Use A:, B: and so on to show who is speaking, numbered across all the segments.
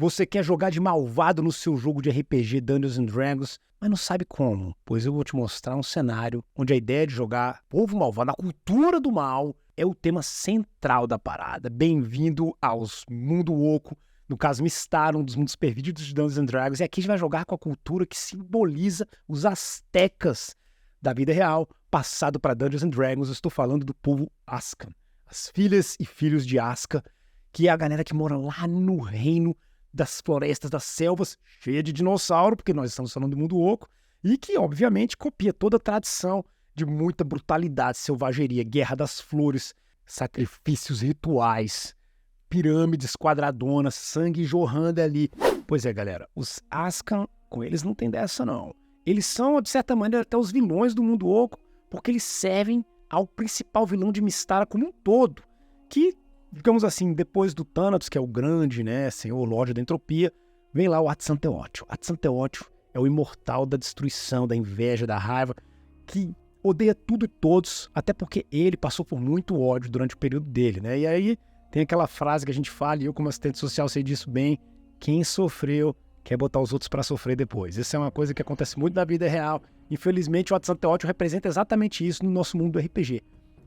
A: Você quer jogar de malvado no seu jogo de RPG Dungeons and Dragons, mas não sabe como? Pois eu vou te mostrar um cenário onde a ideia de jogar povo malvado, a cultura do mal, é o tema central da parada. Bem-vindo aos Mundo Oco, no caso Mistar, um dos mundos perdidos de Dungeons and Dragons. E aqui a gente vai jogar com a cultura que simboliza os astecas da vida real, passado para Dungeons and Dragons. Eu estou falando do povo Ascan, as filhas e filhos de Asca, que é a galera que mora lá no reino das florestas, das selvas, cheia de dinossauro, porque nós estamos falando do mundo oco, e que, obviamente, copia toda a tradição de muita brutalidade, selvageria, guerra das flores, sacrifícios rituais, pirâmides quadradonas, sangue jorrando ali. Pois é, galera, os Ascan, com eles não tem dessa, não. Eles são, de certa maneira, até os vilões do mundo oco, porque eles servem ao principal vilão de Mystara como um todo, que, digamos assim, depois do Thanatos, que é o grande, né, senhor Lorde da Entropia, vem lá o Atzanteótl. Atzanteótl é o imortal da destruição, da inveja, da raiva, que odeia tudo e todos, até porque ele passou por muito ódio durante o período dele, né? E aí tem aquela frase que a gente fala, e eu como assistente social sei disso bem, quem sofreu quer botar os outros para sofrer depois. Isso é uma coisa que acontece muito na vida real. Infelizmente, o Atzanteótl representa exatamente isso no nosso mundo do RPG.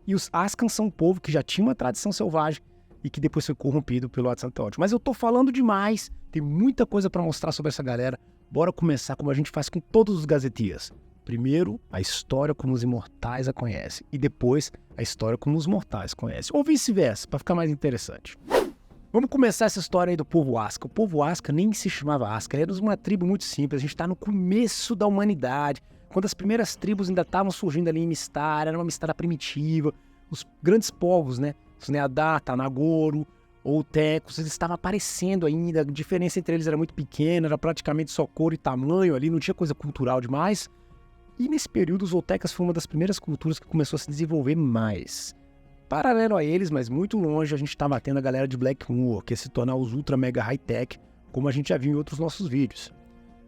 A: E os Ascan são um povo que já tinha uma tradição selvagem e que depois foi corrompido pelo Atzanteótl. Mas eu tô falando demais, tem muita coisa para mostrar sobre essa galera. Bora começar como a gente faz com todos os gazetias. Primeiro, a história como os imortais a conhecem, e depois, a história como os mortais conhecem, ou vice-versa, para ficar mais interessante. Vamos começar essa história aí do povo Asca. O povo Asca nem se chamava Asca, era uma tribo muito simples, a gente está no começo da humanidade, quando as primeiras tribos ainda estavam surgindo ali em Mystara, era uma Mystara primitiva, os grandes povos, né, os Neadar, Tanagoro, ou Tecos, eles estavam aparecendo ainda, a diferença entre eles era muito pequena, era praticamente só cor e tamanho ali, não tinha coisa cultural demais. E nesse período os Oltecas foi uma das primeiras culturas que começou a se desenvolver mais. Paralelo a eles, mas muito longe, a gente estava tendo a galera de Blackmoor, que ia se tornar os ultra mega high-tech, como a gente já viu em outros nossos vídeos.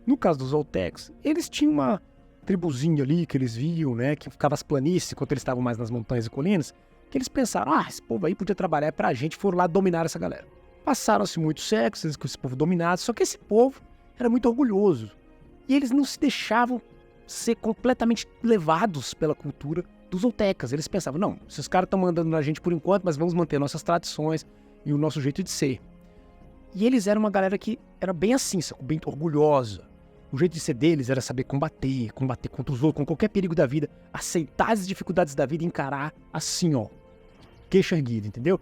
A: No caso dos Oltecs, eles tinham uma tribuzinha ali que eles viam, né, que ficava as planícies, enquanto eles estavam mais nas montanhas e colinas, que eles pensaram, esse povo aí podia trabalhar pra gente, foram lá dominar essa galera. Passaram-se muitos séculos com esse povo dominado, só que esse povo era muito orgulhoso. E eles não se deixavam ser completamente levados pela cultura dos Oltecas. Eles pensavam, não, esses caras estão mandando na gente por enquanto, mas vamos manter nossas tradições e o nosso jeito de ser. E eles eram uma galera que era bem assim, bem orgulhosa. O jeito de ser deles era saber combater contra os outros, com qualquer perigo da vida, aceitar as dificuldades da vida e encarar assim, ó, queixa erguida, entendeu?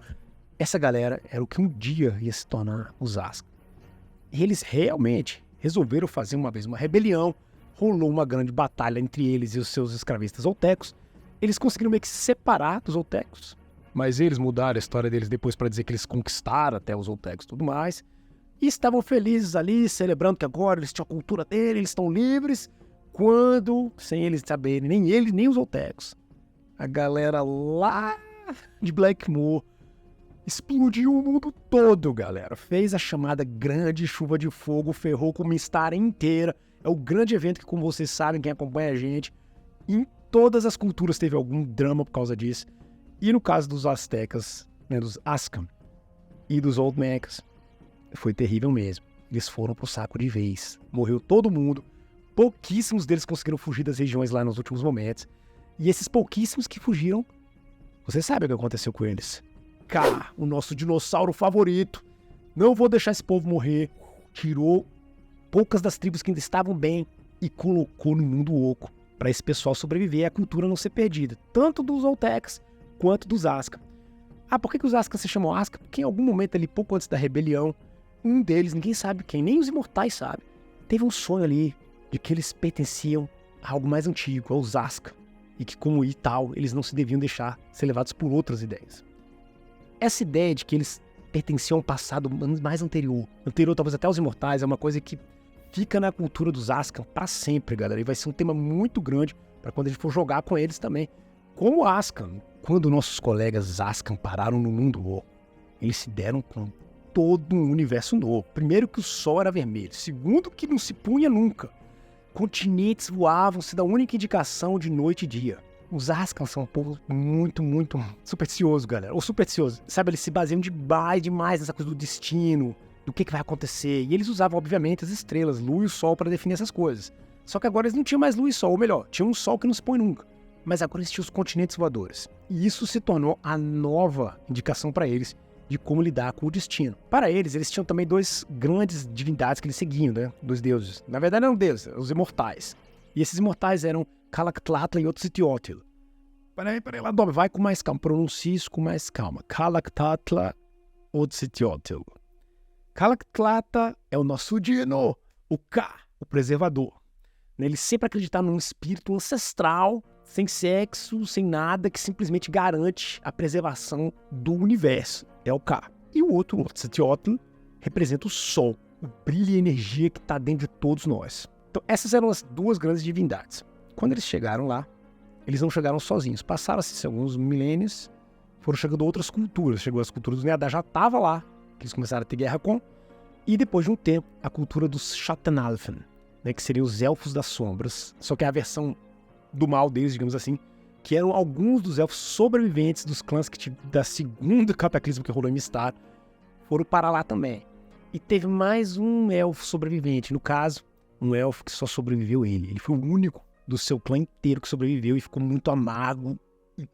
A: Essa galera era o que um dia ia se tornar os Asca. E eles realmente resolveram fazer uma vez uma rebelião, rolou uma grande batalha entre eles e os seus escravistas Oltecos. Eles conseguiram meio que se separar dos Oltecos, mas eles mudaram a história deles depois para dizer que eles conquistaram até os Oltecos e tudo mais. E estavam felizes ali, celebrando que agora eles tinham a cultura deles, eles estão livres, quando, sem eles saberem, nem eles, nem os Oltecos, a galera lá de Blackmoor explodiu o mundo todo, galera. Fez a chamada Grande Chuva de Fogo, ferrou com uma Mystara inteira. É o grande evento que, como vocês sabem, quem acompanha a gente, em todas as culturas teve algum drama por causa disso. E no caso dos Aztecas, né, dos Ascan e dos Olmecas, foi terrível mesmo. Eles foram pro saco de vez. Morreu todo mundo. Pouquíssimos deles conseguiram fugir das regiões lá nos últimos momentos. E esses pouquíssimos que fugiram, você sabe o que aconteceu com eles. O nosso dinossauro favorito, não vou deixar esse povo morrer, tirou poucas das tribos que ainda estavam bem e colocou no mundo oco para esse pessoal sobreviver e a cultura não ser perdida, tanto dos Oltecs quanto dos Asca. Por que os Asca se chamam Asca? Porque em algum momento ali, pouco antes da rebelião, um deles, ninguém sabe quem, nem os imortais sabem, teve um sonho ali de que eles pertenciam a algo mais antigo, aos Asca, e que como e tal, eles não se deviam deixar ser levados por outras ideias. Essa ideia de que eles pertenciam a um passado mais anterior talvez até aos imortais, é uma coisa que fica na cultura dos Ascan pra sempre, galera. E vai ser um tema muito grande para quando a gente for jogar com eles também. Como Ascan, quando nossos colegas Ascan pararam no mundo oco, eles se deram com todo um universo novo. Primeiro que o sol era vermelho, segundo que não se punha nunca. Continentes voavam, se da única indicação de noite e dia. Os Ascan são um povo muito, muito supersticioso, galera. Ou supersticioso. Sabe, eles se baseiam demais nessa coisa do destino, do que vai acontecer. E eles usavam, obviamente, as estrelas, lua e o sol para definir essas coisas. Só que agora eles não tinham mais lua e sol, ou melhor, tinha um sol que não se põe nunca. Mas agora existiam os continentes voadores. E isso se tornou a nova indicação para eles de como lidar com o destino. Para eles tinham também dois grandes divindades que eles seguiam, né? Dois deuses. Na verdade eram deuses, os imortais. E esses imortais eram Kalactlatla e Otzitziótl. Peraí, lá, dobra, vai com mais calma, pronuncie isso com mais calma. Kalactlatla, Otzitziótl. Kalactlatla é o nosso dino, o Ka, o preservador. Eles sempre acreditaram num espírito ancestral, sem sexo, sem nada, que simplesmente garante a preservação do universo. É o Ka. E o outro, Otzitziótl, representa o Sol, o brilho e a energia que está dentro de todos nós. Então, essas eram as duas grandes divindades. Quando eles chegaram lá, eles não chegaram sozinhos. Passaram-se alguns milênios, foram chegando outras culturas. Chegou as culturas do Neadar, já estava lá, que eles começaram a ter guerra com. E depois de um tempo, a cultura dos Schattenalfen, né, que seriam os Elfos das Sombras, só que é a versão do mal deles, digamos assim, que eram alguns dos elfos sobreviventes dos clãs da segunda cataclismo que rolou em Mistar, foram para lá também. E teve mais um elfo sobrevivente, no caso, um elfo que só sobreviveu ele. Ele foi o único do seu clã inteiro que sobreviveu e ficou muito amargo e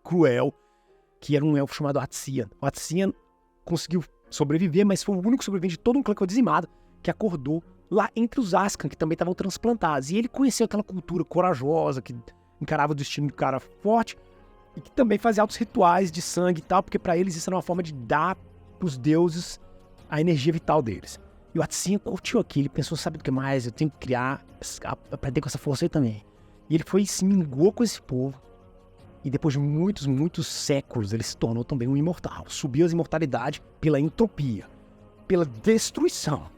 A: cruel, que era um elfo chamado Atsian. O Atsian conseguiu sobreviver, mas foi o único sobrevivente de todo um clã que foi dizimado, que acordou lá entre os Ascan, que também estavam transplantados. E ele conheceu aquela cultura corajosa, que encarava o destino do cara forte, e que também fazia altos rituais de sangue e tal, porque para eles isso era uma forma de dar pros deuses a energia vital deles. E o Atsian curtiu aquilo, ele pensou, sabe o que mais? Eu tenho que criar, aprender com essa força aí também. E ele foi e se mingou com esse povo, e depois de muitos séculos, ele se tornou também um imortal. Subiu a imortalidade pela entropia, pela destruição.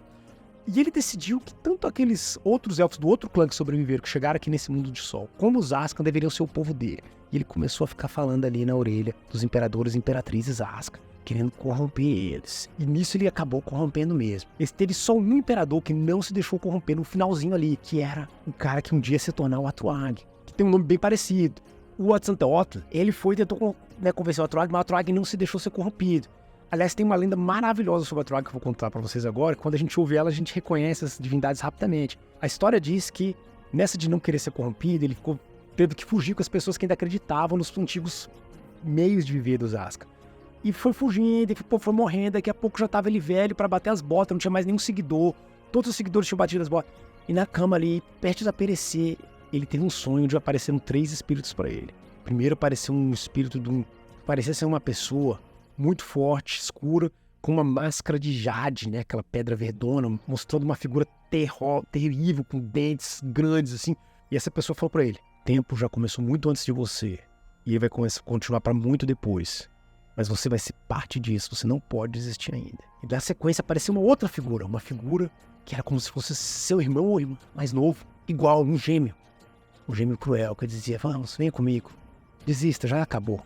A: E ele decidiu que tanto aqueles outros elfos do outro clã que sobreviveram, que chegaram aqui nesse mundo de sol, como os Ascan deveriam ser o povo dele. E ele começou a ficar falando ali na orelha dos imperadores e imperatrizes Ascan, querendo corromper eles. E nisso ele acabou corrompendo mesmo. Teve só um imperador que não se deixou corromper no finalzinho ali, que era o cara que um dia ia se tornar o Atuag, que tem um nome bem parecido. O Otzitziótl, ele foi e tentou convencer o Atuag, mas o Atuag não se deixou ser corrompido. Aliás, tem uma lenda maravilhosa sobre a Atuag que eu vou contar pra vocês agora. Quando a gente ouve ela, a gente reconhece as divindades rapidamente. A história diz que, nessa de não querer ser corrompido, ele teve que fugir com as pessoas que ainda acreditavam nos antigos meios de viver dos Ascan. E foi fugindo, foi morrendo, daqui a pouco já tava ele velho pra bater as botas, não tinha mais nenhum seguidor. Todos os seguidores tinham batido as botas. E na cama ali, perto de aparecer, ele teve um sonho de apareceram 3 espíritos pra ele. Primeiro apareceu um espírito parecia ser uma pessoa muito forte, escura, com uma máscara de jade, né? Aquela pedra verdona, mostrando uma figura terrível, com dentes grandes, assim. E essa pessoa falou pra ele, o tempo já começou muito antes de você, e ele vai continuar pra muito depois. Mas você vai ser parte disso, você não pode desistir ainda. E na sequência apareceu uma outra figura, que era como se fosse seu irmão ou irmão mais novo, igual, um gêmeo cruel, que dizia, vamos, venha comigo, desista, já acabou.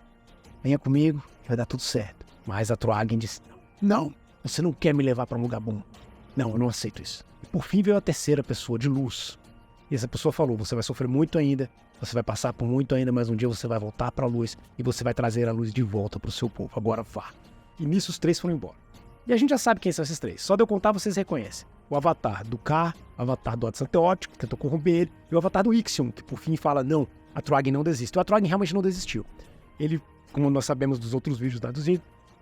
A: Venha comigo, vai dar tudo certo. Mas a Troagen disse, não, você não quer me levar para um lugar bom. Não, eu não aceito isso. E por fim veio a terceira pessoa, de luz. E essa pessoa falou, você vai sofrer muito ainda, você vai passar por muito ainda, mas um dia você vai voltar para a luz e você vai trazer a luz de volta para o seu povo. Agora vá. E nisso os 3 foram embora. E a gente já sabe quem são esses 3. Só de eu contar, vocês reconhecem. O avatar do Ka, o avatar do Otzitziótl, que tentou corromper ele, e o avatar do Ixion, que por fim fala, não, a Troagen não desiste. O Atuag realmente não desistiu. Ele, como nós sabemos dos outros vídeos dados,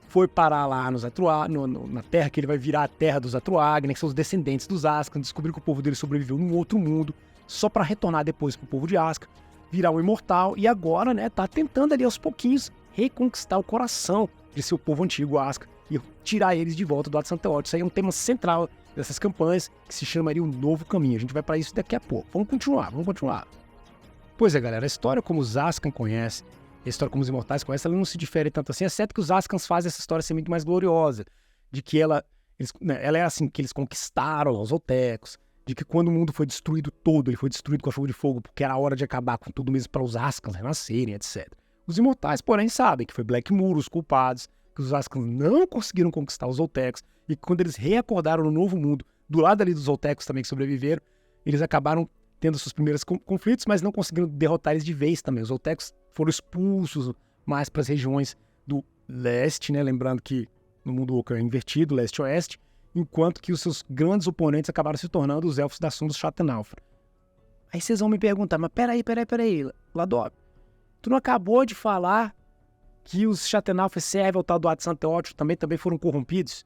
A: foi parar lá na terra, que ele vai virar a terra dos Atuag, né, que são os descendentes dos Ascan, descobrir que o povo dele sobreviveu num outro mundo, só para retornar depois pro povo de Ascan, virar um imortal, e agora, né, tá tentando ali aos pouquinhos reconquistar o coração de seu povo antigo Ascan e tirar eles de volta do Otzitziótl. Isso aí é um tema central dessas campanhas, que se chamaria o Novo Caminho. A gente vai para isso daqui a pouco. Vamos continuar. Pois é, galera, a história como os Ascan conhecem, a história como os imortais conhecem, ela não se difere tanto assim, exceto que os Ascans fazem essa história ser muito mais gloriosa, de que ela é assim, que eles conquistaram os Oltecos, de que quando o mundo foi destruído todo, ele foi destruído com a chuva de fogo, porque era a hora de acabar com tudo mesmo para os Ascans renascerem, etc. Os imortais, porém, sabem que foi Black Moor os culpados, que os Ascans não conseguiram conquistar os Oltecos, e que quando eles reacordaram no novo mundo, do lado ali dos Oltecos também que sobreviveram, eles acabaram tendo seus primeiros conflitos, mas não conseguiram derrotar eles de vez também. Os Oltecos foram expulsos mais para as regiões do leste, né? Lembrando que no mundo Oca é invertido, leste-oeste, enquanto que os seus grandes oponentes acabaram se tornando os Elfos das Sombras Schattenalfheim. Aí vocês vão me perguntar, mas peraí, Ladop, tu não acabou de falar que os Schattenalfheim servem ao tal do Atsanteotl também foram corrompidos?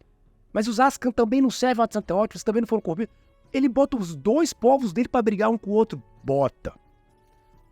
A: Mas os Ascan também não servem ao Atsanteotl, eles também não foram corrompidos? Ele bota os dois povos dele pra brigar um com o outro. Bota.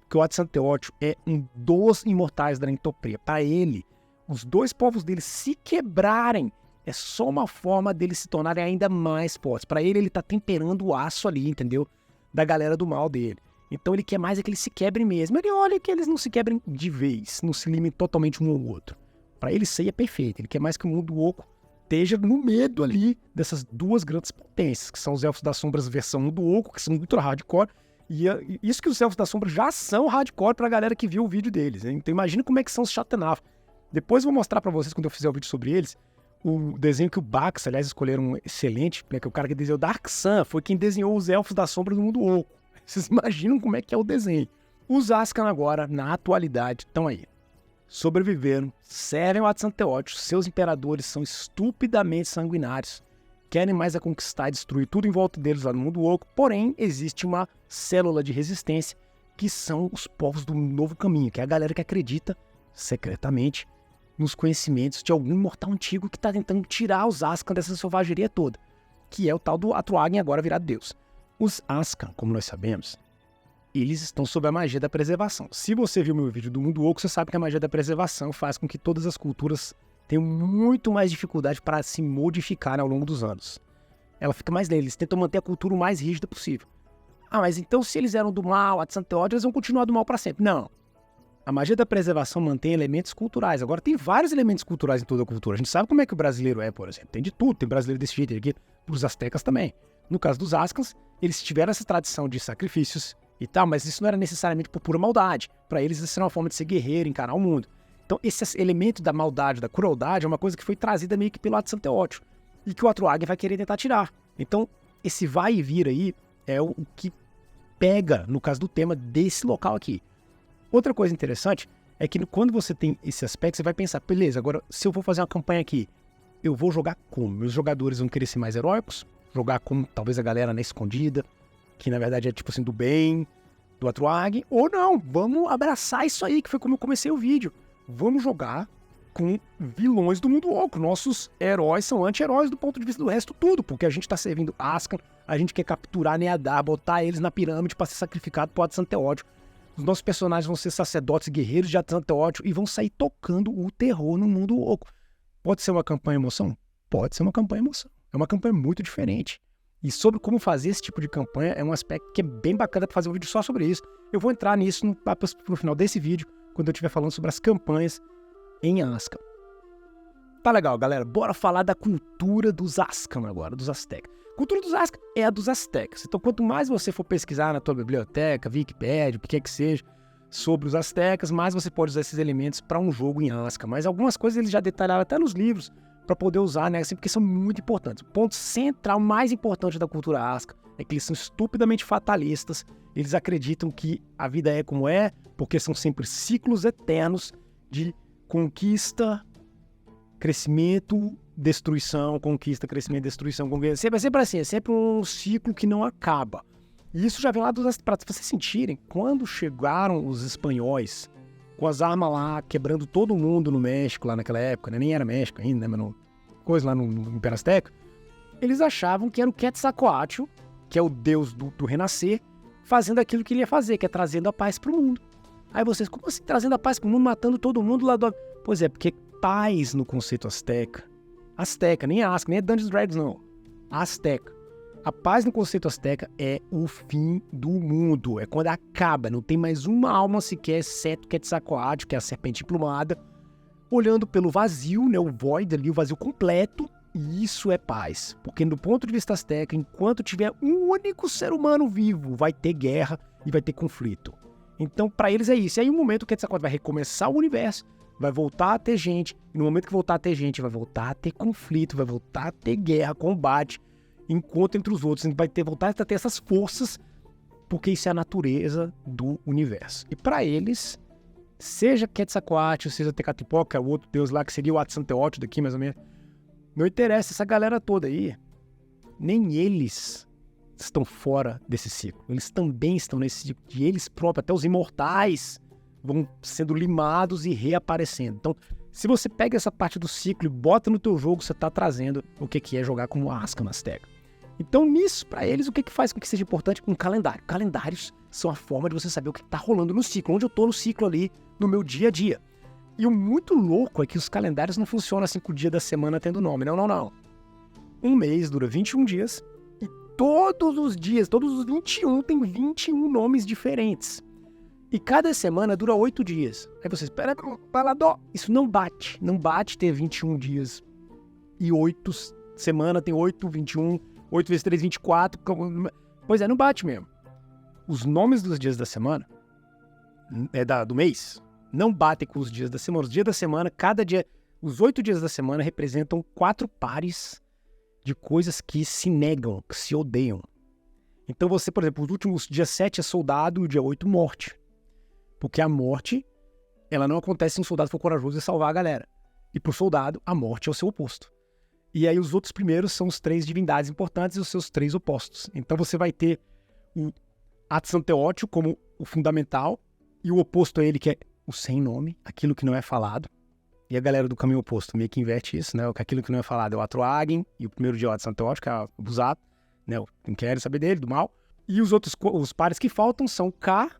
A: Porque o Atsanteotl é um dos imortais da Entopria. Para ele, os dois povos dele se quebrarem é só uma forma deles se tornarem ainda mais fortes. Para ele tá temperando o aço ali, entendeu? Da galera do mal dele. Então ele quer mais é que eles se quebrem mesmo. Ele olha que eles não se quebrem de vez, não se limitem totalmente um ao outro. Para ele isso aí é perfeito. Ele quer mais que o mundo oco esteja no medo ali dessas duas grandes potências, que são os Elfos das Sombras versão 1 do oco, que são muito hardcore. E isso que os Elfos das Sombras já são hardcore pra galera que viu o vídeo deles. Hein? Então imagina como é que são os Schattenalfheim. Depois eu vou mostrar pra vocês, quando eu fizer o vídeo sobre eles, o desenho que o Bax, aliás, escolheram um excelente, né, que é o cara que desenhou Dark Sun, foi quem desenhou os Elfos das Sombras do mundo oco. Vocês imaginam como é que é o desenho. Os Ascan agora, na atualidade, estão aí. Sobreviveram, servem ao Atsanteotl, seus imperadores são estupidamente sanguinários, querem mais conquistar e destruir tudo em volta deles lá no mundo oco, porém existe uma célula de resistência que são os povos do Novo Caminho, que é a galera que acredita secretamente nos conhecimentos de algum imortal antigo que está tentando tirar os Ascan dessa selvageria toda, que é o tal do Atuagin agora virado Deus. Os Ascan, como nós sabemos, eles estão sob a magia da preservação. Se você viu meu vídeo do mundo oco, você sabe que a magia da preservação faz com que todas as culturas tenham muito mais dificuldade para se modificar ao longo dos anos. Ela fica mais lenta, eles tentam manter a cultura o mais rígida possível. Ah, mas então se eles eram do mal, Atsanteotl, eles vão continuar do mal para sempre. Não. A magia da preservação mantém elementos culturais. Agora, tem vários elementos culturais em toda a cultura. A gente sabe como é que o brasileiro é, por exemplo. Tem de tudo. Tem brasileiro desse jeito aqui. Os astecas também. No caso dos Ascans, eles tiveram essa tradição de sacrifícios e tal, mas isso não era necessariamente por pura maldade. Para eles, isso era uma forma de ser guerreiro, encarar o mundo. Então, esse elemento da maldade, da crueldade, é uma coisa que foi trazida meio que pelo Atsanteotl. E que o Atuagin vai querer tentar tirar. Então, esse vai e vir aí é o que pega, no caso do tema, desse local aqui. Outra coisa interessante é que quando você tem esse aspecto, você vai pensar, beleza, agora se eu vou fazer uma campanha aqui, eu vou jogar como? Meus jogadores vão querer ser mais heróicos? Jogar como talvez a galera na escondida, que na verdade é tipo assim, do bem, do Atuagin, ou não, vamos abraçar isso aí, que foi como eu comecei o vídeo. Vamos jogar com vilões do mundo oco. Nossos heróis são anti-heróis do ponto de vista do resto tudo, porque a gente tá servindo Ascan, a gente quer capturar Neadar, botar eles na pirâmide para ser sacrificado pro Atsanteotl. Os nossos personagens vão ser sacerdotes guerreiros de Atsanteotl e vão sair tocando o terror no mundo oco. Pode ser uma campanha emoção? Pode ser uma campanha emoção. É uma campanha muito diferente. E sobre como fazer esse tipo de campanha é um aspecto que é bem bacana para fazer um vídeo só sobre isso. Eu vou entrar nisso no final desse vídeo, quando eu estiver falando sobre as campanhas em Ascan. Tá legal, galera. Bora falar da cultura dos Ascan agora, dos Aztecas. A cultura dos Ascan é a dos Aztecas. Então, quanto mais você for pesquisar na tua biblioteca, Wikipédia, o que quer que seja, sobre os Aztecas, mais você pode usar esses elementos para um jogo em Ascan. Mas algumas coisas eles já detalharam até nos livros para poder usar, né? Assim, porque são muito importantes. O ponto central, mais importante da cultura Ascan é que eles são estupidamente fatalistas. Eles acreditam que a vida é como é, porque são sempre ciclos eternos de conquista, crescimento, destruição, conquista, crescimento, destruição, conquista. É sempre assim, é sempre um ciclo que não acaba. E isso já vem lá para vocês sentirem, quando chegaram os espanhóis, com as armas lá, quebrando todo mundo no México, lá naquela época, né? Nem era México ainda, né? Mas coisa lá no Império Azteca, eles achavam que era o Quetzalcoatl, que é o deus do renascer, fazendo aquilo que ele ia fazer, que é trazendo a paz pro mundo. Aí vocês, como assim trazendo a paz pro mundo, matando todo mundo lá do... Pois é, porque paz no conceito Azteca, nem Asca, nem é Dungeons & Dragons, não. Azteca. A paz no conceito Azteca é o fim do mundo. É quando acaba, não tem mais uma alma sequer, exceto Quetzalcoatl, que é a serpente emplumada, olhando pelo vazio, né, o void ali, o vazio completo, e isso é paz. Porque do ponto de vista Azteca, enquanto tiver um único ser humano vivo, vai ter guerra e vai ter conflito. Então, para eles é isso. E aí, no momento que Quetzalcoatl vai recomeçar o universo, vai voltar a ter gente, e no momento que voltar a ter gente, vai voltar a ter conflito, vai voltar a ter guerra, combate, encontro entre os outros, a gente vai voltar a ter essas forças, porque isso é a natureza do universo. E para eles, seja Quetzalcoatl, seja Tecatipoca, o outro deus lá, que seria o Atsanteotl daqui, mais ou menos, não interessa, essa galera toda aí, nem eles estão fora desse ciclo. Eles também estão nesse ciclo, e eles próprios, até os imortais, vão sendo limados e reaparecendo. Então, se você pega essa parte do ciclo e bota no teu jogo, você está trazendo o que é jogar como Ascan Azteca. Então, nisso, para eles, o que faz com que seja importante? Um calendário. Calendários são a forma de você saber o que está rolando no ciclo, onde eu estou no ciclo ali, no meu dia a dia. E o muito louco é que os calendários não funcionam assim com o dia da semana tendo nome. Não. Um mês dura 21 dias e todos os dias, todos os 21, tem 21 nomes diferentes. E cada semana dura 8 dias. Aí você espera, paladó. Isso não bate. Não bate ter 21 dias e 8 semana tem 8, 21, 8 vezes 3, 24. Pois é, não bate mesmo. Os nomes dos dias da semana, do mês, não batem com os dias da semana. Os dias da semana, cada dia, os 8 dias da semana representam 4 pares de coisas que se negam, que se odeiam. Então você, por exemplo, os últimos dia 7 é soldado e o dia 8 morte. Porque a morte, ela não acontece se um soldado for corajoso e salvar a galera. E pro soldado, a morte é o seu oposto. E aí os outros primeiros são os 3 divindades importantes e os seus 3 opostos. Então você vai ter o Atzanteótio como o fundamental e o oposto a ele, que é o sem nome, aquilo que não é falado. E a galera do caminho oposto meio que inverte isso, né? Aquilo que não é falado é o Atroagen, e o primeiro dia é o Atzanteótio, que é o abusado, né? Eu não quero saber dele, do mal. E os outros, os pares que faltam são o Ka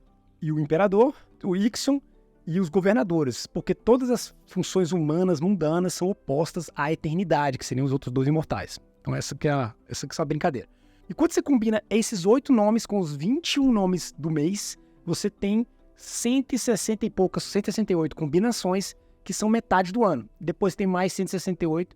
A: e o Imperador, o Ixion e os governadores, porque todas as funções humanas mundanas são opostas à eternidade, que seriam os outros 2 imortais. Então essa que é a brincadeira. E quando você combina esses 8 nomes com os 21 nomes do mês, você tem 160 e poucas, 168 combinações que são metade do ano. Depois tem mais 168,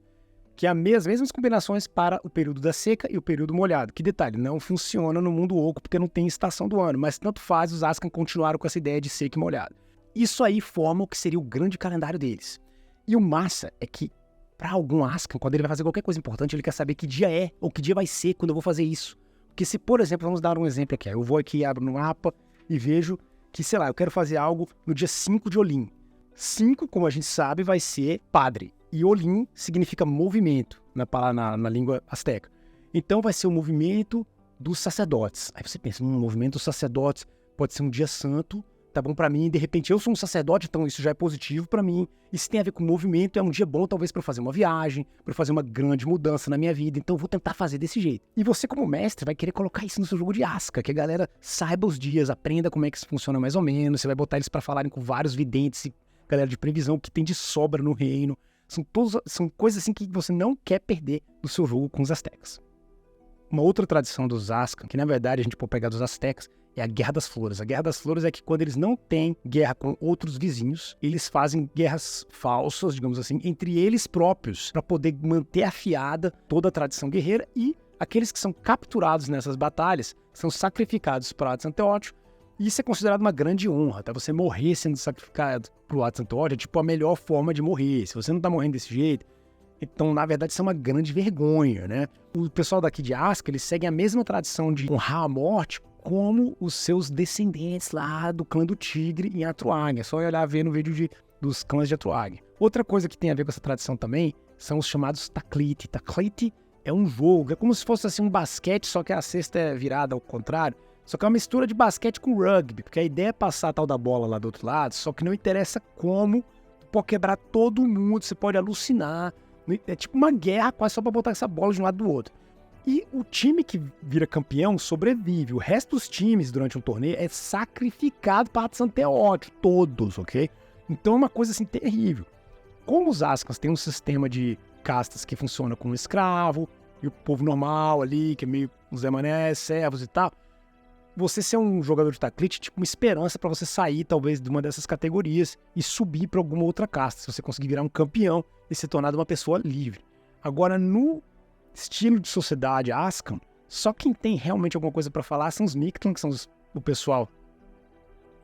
A: que é as mesmas combinações para o período da seca e o período molhado. Que detalhe, não funciona no mundo oco porque não tem estação do ano, mas tanto faz, os Ascan continuaram com essa ideia de seca e molhado. Isso aí forma o que seria o grande calendário deles. E o massa é que, para algum Ascan, quando ele vai fazer qualquer coisa importante, ele quer saber que dia é, ou que dia vai ser quando eu vou fazer isso. Porque se, por exemplo, vamos dar um exemplo aqui, eu vou aqui, abro no mapa e vejo que, sei lá, eu quero fazer algo no dia 5 de Olim. 5, como a gente sabe, vai ser padre. E Olim significa movimento na língua asteca. Então vai ser o movimento dos sacerdotes. Aí você pensa, movimento dos sacerdotes pode ser um dia santo, tá bom pra mim, de repente eu sou um sacerdote, então isso já é positivo pra mim. E se tem a ver com movimento, é um dia bom talvez pra eu fazer uma viagem, pra eu fazer uma grande mudança na minha vida, então eu vou tentar fazer desse jeito. E você como mestre vai querer colocar isso no seu jogo de Asca, que a galera saiba os dias, aprenda como é que isso funciona mais ou menos, você vai botar eles pra falarem com vários videntes e galera de previsão que tem de sobra no reino. São coisas assim que você não quer perder do seu jogo com os astecas. Uma outra tradição dos Ascan, que na verdade a gente pode pegar dos astecas, é a Guerra das Flores. A Guerra das Flores é que quando eles não têm guerra com outros vizinhos, eles fazem guerras falsas, digamos assim, entre eles próprios, para poder manter afiada toda a tradição guerreira, e aqueles que são capturados nessas batalhas são sacrificados para Atzanteótio. E isso é considerado uma grande honra, tá? Você morrer sendo sacrificado pro Atzanteótio é tipo a melhor forma de morrer. Se você não tá morrendo desse jeito, então, na verdade, isso é uma grande vergonha, né? O pessoal daqui de Asca, eles seguem a mesma tradição de honrar a morte como os seus descendentes lá do clã do Tigre em Atroag. É só olhar ver no vídeo dos clãs de Atroag. Outra coisa que tem a ver com essa tradição também são os chamados Tacliti. Tacliti é um jogo, é como se fosse assim um basquete, só que a cesta é virada ao contrário. Só que é uma mistura de basquete com rugby, porque a ideia é passar a tal da bola lá do outro lado, só que não interessa como, pode quebrar todo mundo, você pode alucinar. É tipo uma guerra quase só pra botar essa bola de um lado do outro. E o time que vira campeão sobrevive. O resto dos times durante um torneio é sacrificado para Atzanteótio, todos, ok? Então é uma coisa assim terrível. Como os Ascans têm um sistema de castas que funciona com o escravo, e o povo normal ali, que é meio os Zé Mané, servos e tal, você ser um jogador de Taclite, tipo uma esperança para você sair talvez de uma dessas categorias e subir para alguma outra casta, se você conseguir virar um campeão e se tornar uma pessoa livre. Agora, no estilo de sociedade Ascan, só quem tem realmente alguma coisa para falar são os Mictlan, que são o pessoal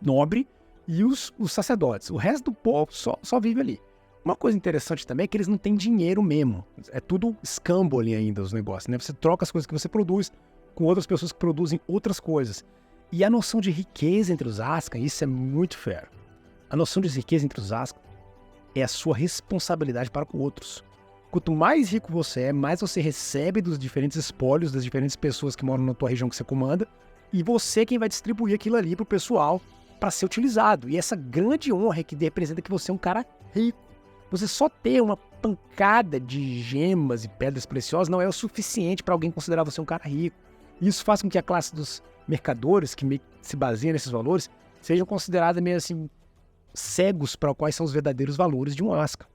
A: nobre, e os sacerdotes. O resto do povo só vive ali. Uma coisa interessante também é que eles não têm dinheiro mesmo. É tudo escambo ali ainda, os negócios, né? Você troca as coisas que você produz com outras pessoas que produzem outras coisas. E a noção de riqueza entre os Ascan, isso é muito fero. A noção de riqueza entre os Ascan é a sua responsabilidade para com outros. Quanto mais rico você é, mais você recebe dos diferentes espólios das diferentes pessoas que moram na tua região que você comanda, e você é quem vai distribuir aquilo ali pro pessoal para ser utilizado. E essa grande honra é que representa que você é um cara rico. Você só ter uma pancada de gemas e pedras preciosas não é o suficiente para alguém considerar você um cara rico. Isso faz com que a classe dos mercadores, que se baseia nesses valores, sejam considerados meio assim cegos para quais são os verdadeiros valores de um Ascan.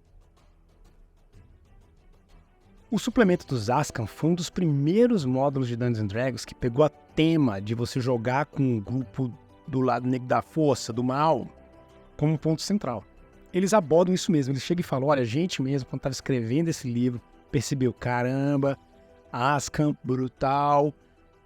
A: O suplemento dos Ascan foi um dos primeiros módulos de Dungeons & Dragons que pegou a tema de você jogar com um grupo do lado negro da força, do mal, como um ponto central. Eles abordam isso mesmo, eles chegam e falam, olha, a gente mesmo, quando estava escrevendo esse livro, percebeu, caramba, Ascan, brutal,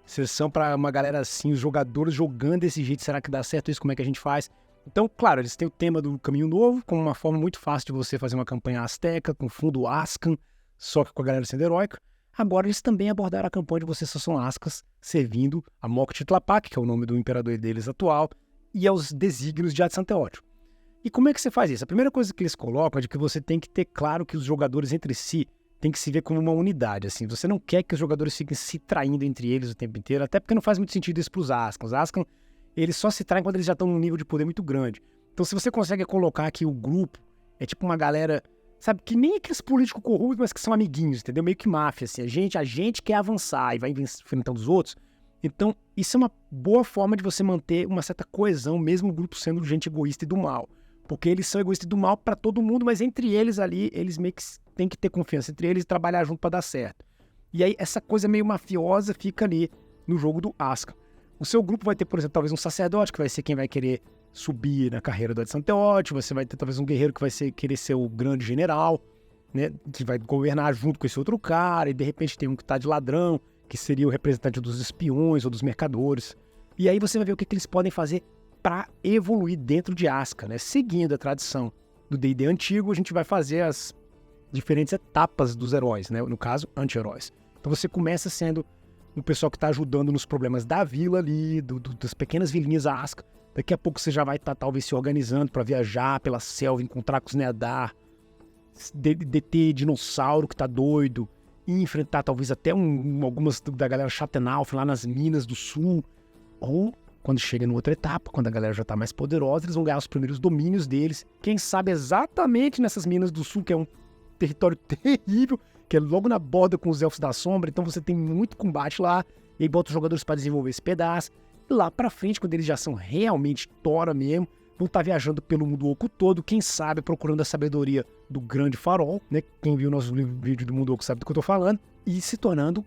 A: sessão para uma galera assim, os jogadores jogando desse jeito, será que dá certo isso, como é que a gente faz? Então, claro, eles têm o tema do Caminho Novo, como uma forma muito fácil de você fazer uma campanha asteca, com fundo Ascan, só que com a galera sendo heróica. Agora eles também abordaram a campanha de vocês só são Ascas, servindo a Mok'Tlapak, que é o nome do imperador deles atual, e aos desígnios de Adsanteotl. E como é que você faz isso? A primeira coisa que eles colocam é de que você tem que ter claro que os jogadores entre si têm que se ver como uma unidade. Assim. Você não quer que os jogadores fiquem se traindo entre eles o tempo inteiro, até porque não faz muito sentido isso para os Ascan. Os Ascan, eles só se traem quando eles já estão num nível de poder muito grande. Então se você consegue colocar que o grupo é tipo uma galera... Sabe, que nem aqueles políticos corruptos, mas que são amiguinhos, entendeu? Meio que máfia, assim. A gente quer avançar e vai enfrentando os outros. Então, isso é uma boa forma de você manter uma certa coesão, mesmo o grupo sendo gente egoísta e do mal. Porque eles são egoístas e do mal para todo mundo, mas entre eles ali, eles meio que têm que ter confiança entre eles e trabalhar junto para dar certo. E aí, essa coisa meio mafiosa fica ali no jogo do Ascan. O seu grupo vai ter, por exemplo, talvez um sacerdote, que vai ser quem vai querer subir na carreira do Adsanteotl, você vai ter talvez um guerreiro que vai querer ser o grande general, né, que vai governar junto com esse outro cara, e de repente tem um que tá de ladrão, que seria o representante dos espiões ou dos mercadores. E aí você vai ver o que eles podem fazer para evoluir dentro de Ascan, né? Seguindo a tradição do D&D antigo, a gente vai fazer as diferentes etapas dos heróis, né? No caso, anti-heróis. Então você começa sendo um pessoal que está ajudando nos problemas da vila ali, das pequenas vilinhas Ascan. Daqui a pouco você já vai estar talvez se organizando para viajar pela selva, encontrar com os Neadar, deter dinossauro que tá doido, e enfrentar talvez até algumas da galera Schattenalf lá nas minas do sul. Ou, quando chega em outra etapa, quando a galera já tá mais poderosa, eles vão ganhar os primeiros domínios deles. Quem sabe exatamente nessas minas do sul, que é um território terrível, que é logo na borda com os Elfos da Sombra, então você tem muito combate lá, e aí bota os jogadores para desenvolver esse pedaço. E lá pra frente, quando eles já são realmente tora mesmo, vão estar viajando pelo mundo oco todo, quem sabe procurando a sabedoria do grande farol, né? Quem viu nosso vídeo do mundo oco sabe do que eu tô falando, e se tornando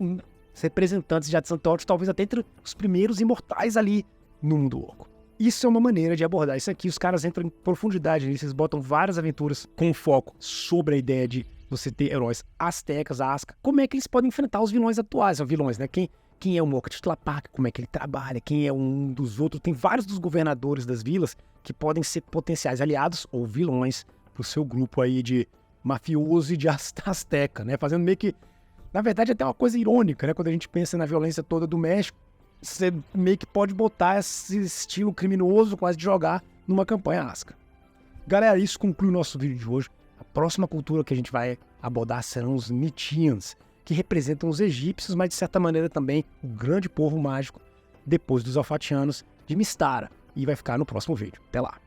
A: representantes de Adsanteotl, talvez até entre os primeiros imortais ali no mundo oco. Isso é uma maneira de abordar isso aqui, os caras entram em profundidade nisso, eles botam várias aventuras com foco sobre a ideia de você ter heróis astecas, Ascan, como é que eles podem enfrentar os vilões atuais, os vilões, né? Quem é o Mok'Tlapak, como é que ele trabalha, quem é um dos outros. Tem vários dos governadores das vilas que podem ser potenciais aliados ou vilões pro seu grupo aí de mafioso e de asteca, né? Fazendo meio que, na verdade, até uma coisa irônica, né? Quando a gente pensa na violência toda do México, você meio que pode botar esse estilo criminoso quase de jogar numa campanha Ascan. Galera, isso conclui o nosso vídeo de hoje. A próxima cultura que a gente vai abordar serão os Nitians, que representam os egípcios, mas de certa maneira também o grande povo mágico depois dos Alfatianos de Mystara. E vai ficar no próximo vídeo. Até lá!